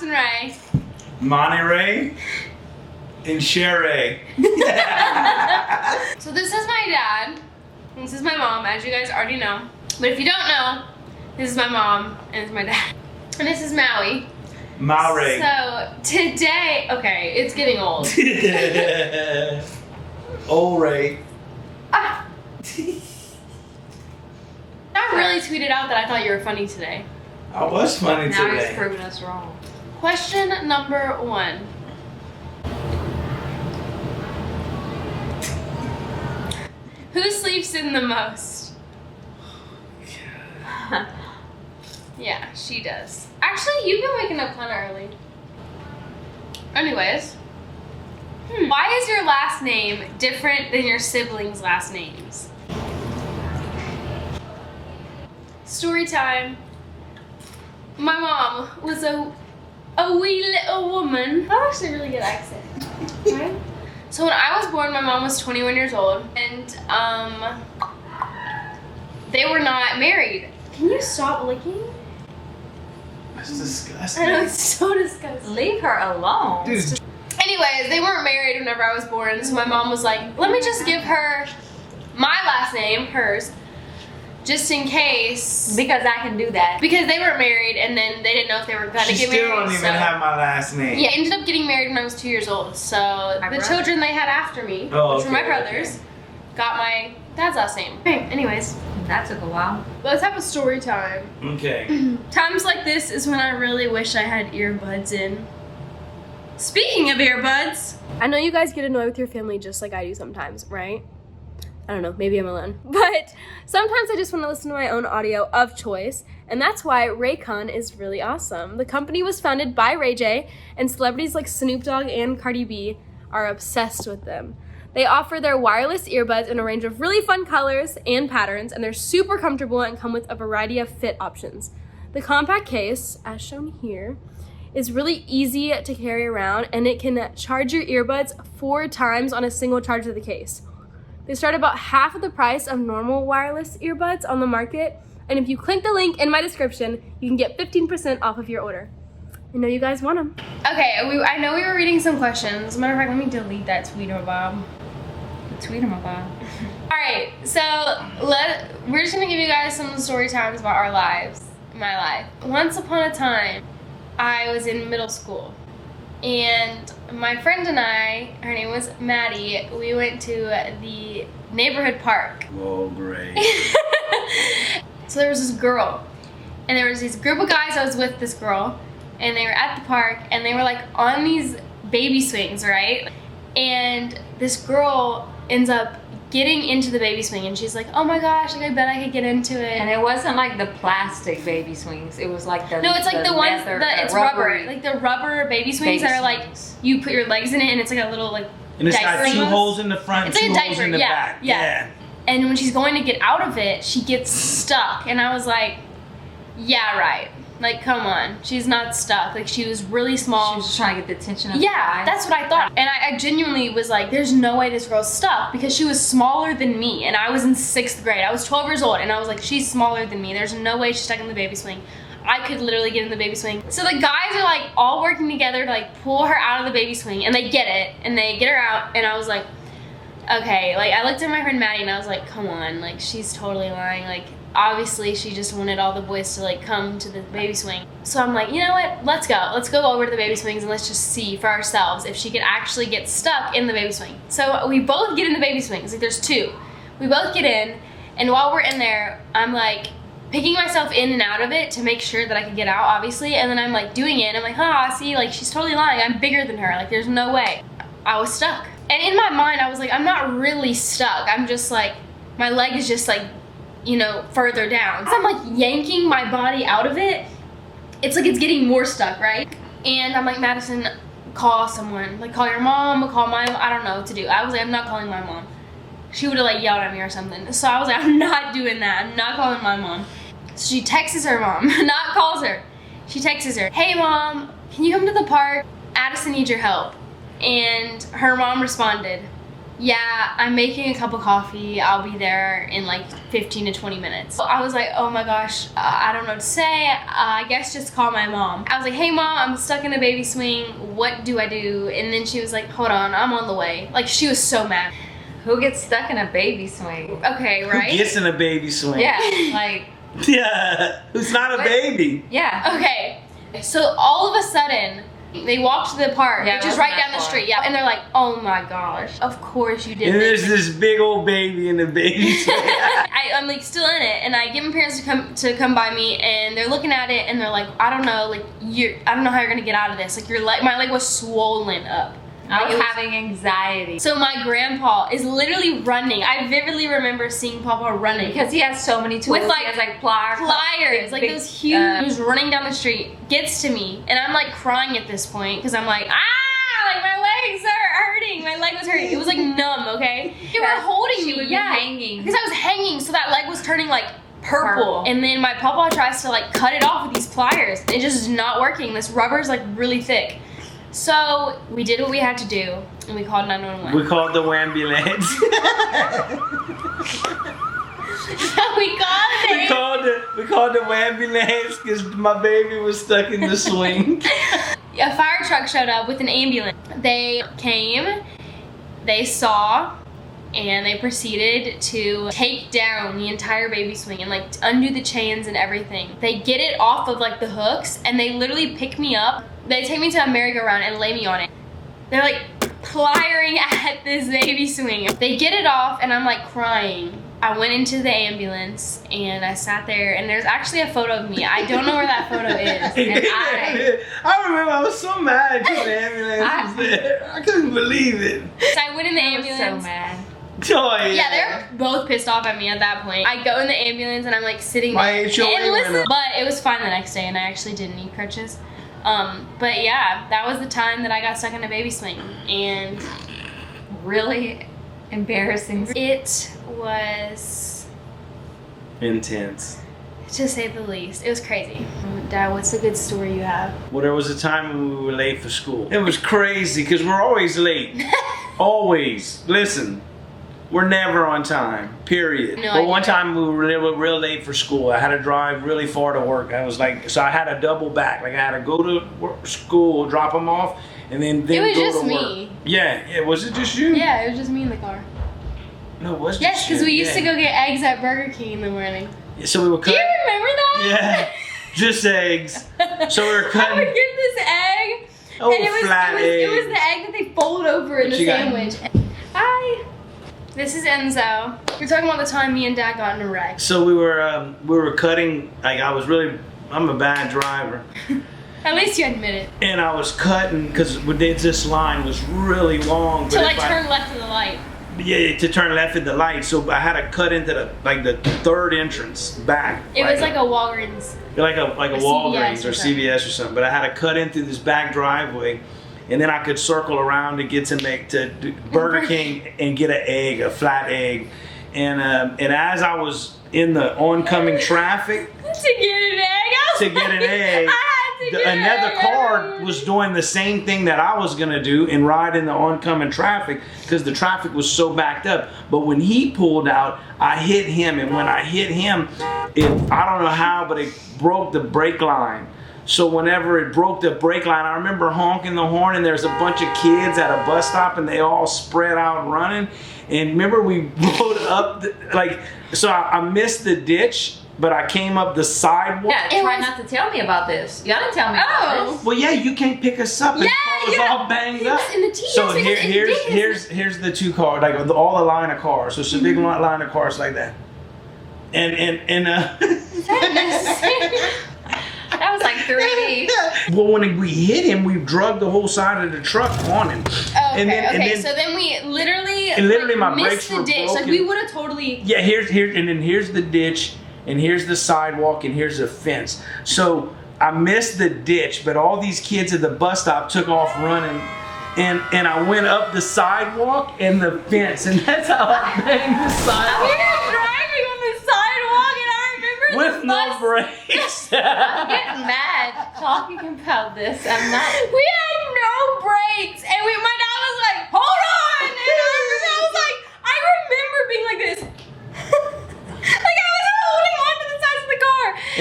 Madison Ray. Monterey. And Sherry. So this is my dad. This is my mom, as you guys already know. But if you don't know, this is my mom and this is my dad. And this is Maui. Maui. So today, okay, it's getting old. Old Ray. Ah. I really tweeted out that I thought you were funny today. I was funny Now he's today. proving us wrong. Question number 1. Who sleeps in the most? Yeah, she does. Actually, you've been waking up kind of early. Anyways. Why is your last name different than your siblings' last names? Story time. My mom was a wee little woman. That's actually a really good accent. Right? So when I was born, my mom was 21 years old, and they were not married. Can you stop licking? That's disgusting. I know, it's so disgusting. Leave her alone. Dude. Anyways, they weren't married whenever I was born, so my mom was like, let me just give her my last name, hers, just in case. Because I can do that. Because they weren't married, and then they didn't know if they were going to She get still married. don't even so. have my last name. Yeah, ended up getting married when I was 2 years old. So the brother. children they had after me, Oh, which were my okay, brothers, got my dad's last name. Okay, anyways, That took a while. let's have a story time. Okay. Times like this is when I really wish I had earbuds in. Speaking of earbuds, I know you guys get annoyed with your family just like I do sometimes, right? I don't know, maybe I'm alone. But sometimes I just want to listen to my own audio of choice, and that's why Raycon is really awesome. The company was founded by Ray J, and celebrities like Snoop Dogg and Cardi B are obsessed with them. They offer their wireless earbuds in a range of really fun colors and patterns, and they're super comfortable and come with a variety of fit options. The compact case, as shown here, is really easy to carry around, and it can charge your earbuds 4 times on a single charge of the case. They start about half of the price of normal wireless earbuds on the market, and if you click the link in my description, you can get 15% off of your order. I know you guys want them. Okay, I know we were reading some questions. Matter of fact, let me delete that Tweetamabob. Alright, so we're just gonna give you guys some story times about our lives, my life. Once upon a time, I was in middle school, and my friend and I, her name was Maddie, we went to the neighborhood park. Oh, great. So there was this girl, and there was this group of guys. I was with this girl, and they were at the park, and they were like on these baby swings, right? And this girl ends up getting into the baby swing, and she's like, oh my gosh, like I bet I could get into it. And it wasn't like the plastic baby swings. It was like the No, it's like the ones leather, that it's rubber, like the rubber baby swings that are like you put your legs in it, and it's like a little like And it's diaper got 2 almost. holes in the front, It's like 2 a holes diaper, in the yeah, back. yeah. And when she's going to get out of it, she gets stuck, and I was like, yeah, right. Like, come on, she's not stuck. Like, she was really small. She was just trying to get the attention of the Yeah, guy. that's what I thought. And I genuinely was like, there's no way this girl's stuck, because she was smaller than me, and I was in 6th grade. I was 12 years old, and I was like, she's smaller than me. There's no way she's stuck in the baby swing. I could literally get in the baby swing. So the guys are like all working together to like pull her out of the baby swing, and they get it, and they get her out, and I was like, okay. Like, I looked at my friend Maddie, and I was like, come on, like, she's totally lying. Like, obviously she just wanted all the boys to like come to the baby swing. So I'm like, you know what, let's go over to the baby swings, and let's just see for ourselves if she could actually get stuck in the baby swing. So we both get in the baby swings. Like, there's 2. We both get in, and while we're in there, I'm like picking myself in and out of it to make sure that I could get out, obviously. And then I'm like doing it, and I'm like, see, like, she's totally lying. I'm bigger than her. Like, there's no way. I was stuck. And in my mind, I was like, I'm not really stuck. I'm just like, my leg is just like, you know, further down. So I'm like yanking my body out of it. It's like it's getting more stuck, right? And I'm like, Madison, call someone. Like, call your mom, call my mom. I don't know what to do. I was like, I'm not calling my mom. She would have like yelled at me or something. So I was like, I'm not doing that. I'm not calling my mom. So she texts her mom, not calls her. She texts her, hey mom, can you come to the park? Addison needs your help. And her mom responded, yeah, I'm making a cup of coffee. I'll be there in like 15 to 20 minutes. I was like, oh my gosh, I don't know what to say. I guess just call my mom. I was like, hey mom, I'm stuck in a baby swing. What do I do? And then she was like, hold on, I'm on the way. Like, she was so mad. Who gets stuck in a baby swing? Okay, right? Who gets in a baby swing? Yeah, like, Yeah. Who's not a What? baby? yeah. Okay, so all of a sudden, they walked to the park, Yeah, which is it right wasn't down that the far. street. Yeah, and they're like, oh my gosh, of course you did And there's this. this big old baby in the baby swing. I'm like still in it, and I get my parents to come by me, and they're looking at it, and they're like, I don't know, like I don't know how you're gonna get out of this. Like my leg was swollen up. I Like, was it was- having anxiety. So my grandpa is literally running. I vividly remember seeing Papa running. Because he has so many tools. With, like, he has like pliers, Like big, those huge. He was running down the street, gets to me, and I'm like crying at this point because I'm like, like my legs are hurting. My leg was hurting. It was like numb. Okay, they were holding she me. would be Yeah, hanging. because I was hanging, so that leg was turning like purple. Purple. And then my papa tries to like cut it off with these pliers. It just is not working. This rubber's like really thick. So we did what we had to do, and we called 911. We called the ambulance. We called the ambulance because my baby was stuck in the swing. A fire truck showed up with an ambulance. They came, they saw, and they proceeded to take down the entire baby swing and like undo the chains and everything. They get it off of like the hooks, and they literally pick me up. They take me to a merry-go-round and lay me on it. They're like pliering at this baby swing. They get it off, and I'm like crying. I went into the ambulance and I sat there, and there's actually a photo of me. I don't know where that photo is. And I remember I was so mad because the ambulance was there. I couldn't believe it. so I went in the I was ambulance. so mad. Oh, Yeah, they're both pissed off at me at that point. I go in the ambulance and I'm like sitting My there. HOA And went listen, up. but it was fine the next day, and I actually didn't need crutches. But yeah, that was the time that I got stuck in a baby swing, and Really embarrassing. it was, intense. to say the least, it was crazy. Dad, what's a good story you have? Well, there was a time when we were late for school. It was crazy because we're always late. Always. Listen, we're never on time. Period. No, But I one get it. time we were real late for school. I had to drive really far to work. I was like, so I had to double back. Like I had to go to school, drop them off, and then It was go just to work. me. Yeah. Was it just you? Yeah, it was just me in the car. No, it was Yes, just because you. we used to Yeah. go get eggs at Burger King in the morning. So we were Do cutting. you remember that? Yeah. Just eggs. So we were I would cutting. get this egg. Oh, And it was flat it was egg. the egg that they fold over in What the you got? sandwich. Hi. This is Enzo. We're talking about the time me and Dad got in a wreck. So we were cutting. Like I'm a bad driver. At least you admit it. And I was cutting because this line was really long. To but like if I- turn left of the light. Yeah, to turn left at the light. So I had to cut into the third entrance back. It was like a Walgreens. like a a Walgreens CVS or or something. CVS or something. But I had to cut in through this back driveway, and then I could circle around to get to Burger King and get an egg, a flat egg. And as I was in the oncoming traffic To get an egg. to get an egg, I had to get an another egg. car was doing the same thing that I was gonna do and ride in the oncoming traffic because the traffic was so backed up. But when he pulled out, I hit him, and when I hit him, I don't know how, but it broke the brake line. So whenever it broke the brake line, I remember honking the horn, and there's a bunch of kids at a bus stop, and they all spread out running. And remember, we rode up, so I missed the ditch, but I came up the sidewalk. Yeah, It try was- not to tell me about this. Y'all didn't tell me about Oh. this. Well, yeah, you can't pick us up. And Yeah, the car was yeah. all banged up. And the T- So yes, because here's the two cars, like all the line of cars. So it's a big line of cars like that. And That was like 3D. well, when we hit him, we drug the whole side of the truck on him. Okay, And then- and okay. then- So then we literally, And literally my missed brakes the were ditch. Like broken. we would have totally. Yeah, here's the ditch, and here's the sidewalk, and here's the fence. So I missed the ditch, but all these kids at the bus stop took off running, and I went up the sidewalk and the fence, and that's how I banged the We sidewalk were driving on the sidewalk, and I remember with the no bus. brakes. I'm getting mad talking about this. I'm not. We had no brakes, and my dad was like, "Hold on!" And I remember I was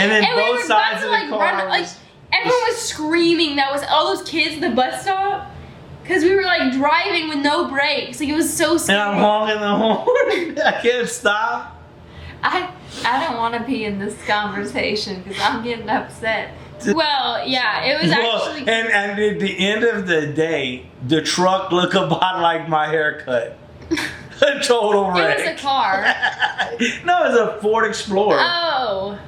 And then we both were about sides to, of the like, car run, like, was- everyone was screaming. That was all those kids at the bus stop. Because we were like driving with no brakes. Like it was so And scary. I'm honking the horn. I can't stop. I don't want to be in this conversation because I'm getting upset. Well, yeah, it was Well, actually. and at the end of the day, the truck looked about like my haircut. A total wreck. It was a car. No, it was a Ford Explorer. Oh.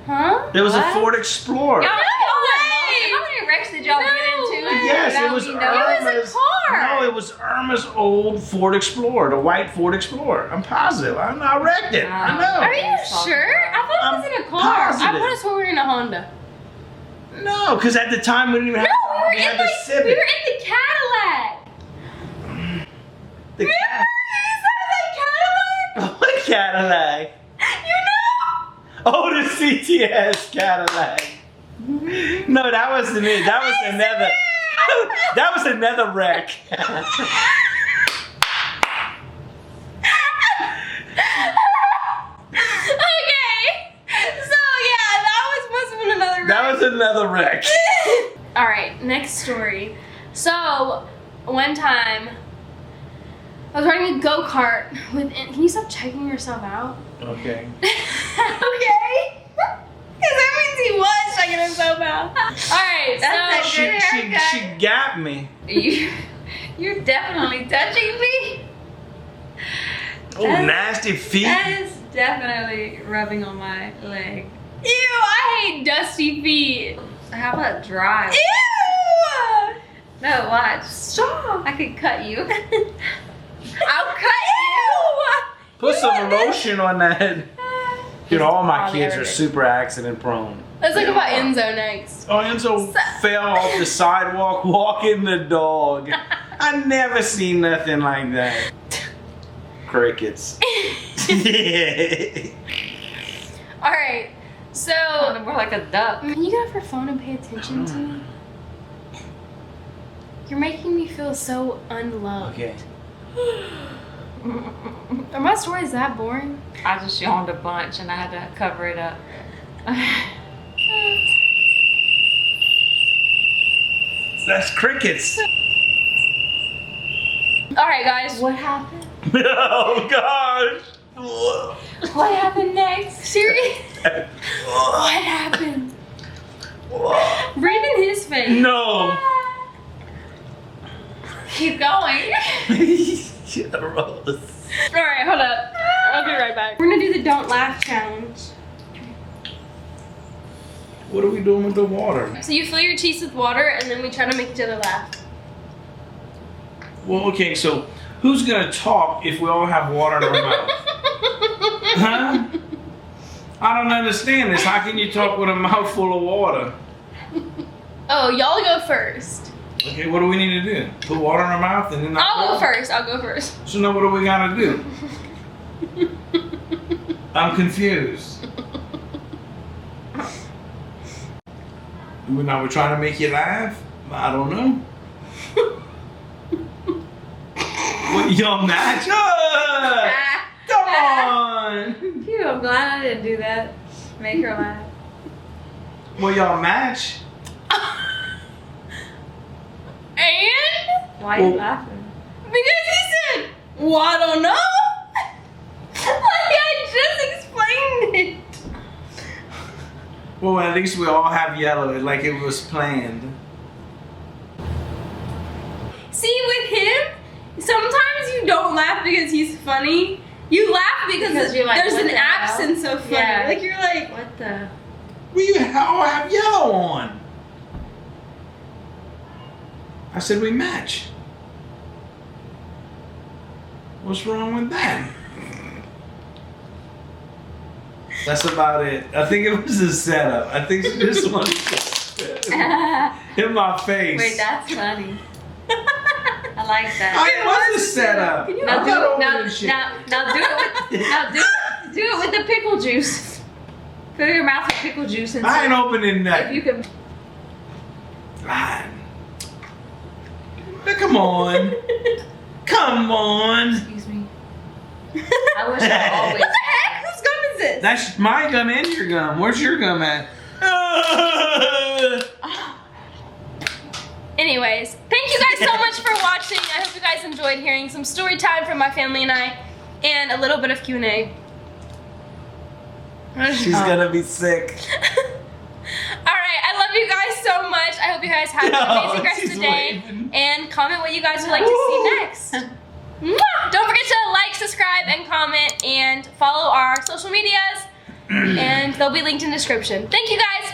Huh? It was What? a Ford Explorer. No How way! many wrecks did y'all No get into? way. Yes, without it was me knowing? It was a Irma's. car. No, it was Irma's old Ford Explorer, the white Ford Explorer. I'm positive. I wrecked it. I know. Are you sure? I thought it was in a car. positive. I would have sworn we were in a Honda. No, because at the time we didn't even No, have. we were had in the like Civic. we were in the Cadillac. The Remember? You said what Cadillac? that Cadillac. You know? Oh, the CTS Cadillac. No, that wasn't it. That was another. That was another wreck. Okay. So yeah, that must have been another. That was another wreck. All right, next story. So one time, I was riding a go kart with. Can you stop checking yourself out? Okay. Okay. Because that means he was checking himself out. All right, That's so a good haircut. She got me. You're definitely touching me. Oh, That- nasty feet. That is definitely rubbing on my leg. ew, I hate dusty feet. How about dry? Ew. No, watch. Stop. I could cut you. I'll cut you. Put some lotion on that. Dude, all my Oh, kids there are it is. super accident prone. Let's talk about Enzo next. Oh, Enzo fell off the sidewalk walking the dog. I never seen nothing like that. Crickets. All right, so Sounded more like a duck. can you get off your phone and pay attention to me? You're making me feel so unloved. Okay. Are my stories that boring? I just yawned a bunch and I had to cover it up. That's crickets. All right, guys. What happened? Oh gosh. What happened next? Serious? What happened? Breathe in his face. No. Keep going. Rose. All right, hold up. I'll be right back. We're gonna do the don't laugh challenge. What are we doing with the water? So you fill your cheeks with water, and then we try to make each other laugh. Well, okay, so who's gonna talk if we all have water in our mouth? Huh? I don't understand this. How can you talk with a mouth full of water? Oh, y'all go first. Okay, what do we need to do? Put water in our mouth and then I'll go first. I'll go first. So now what do we gotta do? I'm confused. Now we're trying to make you laugh? I don't know. What, y'all match? Come on! Phew, I'm glad I didn't do that. Make her laugh. Well, y'all match. And Why are you Well- laughing? because he said, "Well, I don't know." Like I just explained it. Well, at least we all have yellow, like it was planned. See, with him, sometimes you don't laugh because he's funny. You laugh because You're like, there's what an the hell? absence of funny. Yeah. Like you're like, What the? We all have yellow on. I said we match. What's wrong with that? That's about it. I think it was a setup. I think she just wanted to in my face. Wait, that's funny. I like that. I was a setup. Can you- Now I'm do not it. over Now, this shit. now do it. With, now do it with the pickle juice. Fill your mouth with pickle juice and I ain't see opening if that. you can. Ah. Come on. Come on. Excuse me. I wish I always. What the heck? Whose gum is this? this. That's my gum and your gum. Where's your gum at? Anyways, thank you guys so much for watching. I hope you guys enjoyed hearing some story time from my family and I, and a little bit of Q&A. She's gonna be sick. Alright, I love you guys so much. I hope you guys have an amazing rest of the day. waving. And comment what you guys would like to see next. Mwah! Don't forget to like, subscribe, and comment, and follow our social medias. And they'll be linked in the description. Thank you guys.